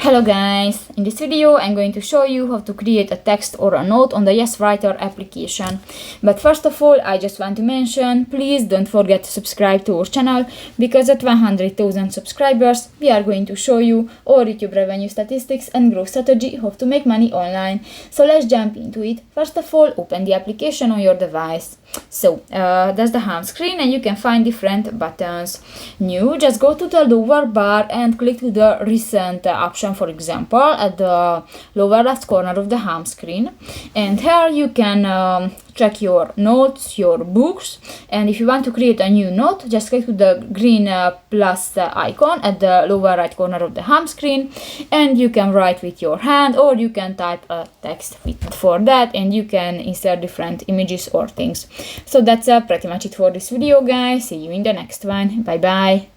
Hello guys! In this video I'm going to show you how to create a text or a note on the YesWriter application. But first of all, I just want to mention, please don't forget to subscribe to our channel, because at 100,000 subscribers we are going to show you our YouTube revenue statistics and growth strategy, how to make money online. So let's jump into it. First of all, open the application on your device. So that's the home screen, and you can find different buttons. New, just go to the lower bar and click to the recent option, for example, at the lower left corner of the home screen. And here you can check your notes, your books, and if you want to create a new note, just click to the green plus icon at the lower right corner of the home screen, and you can write with your hand, or you can type a text for that, and you can insert different images or things. So that's pretty much it for this video, guys. See you in the next one. Bye bye.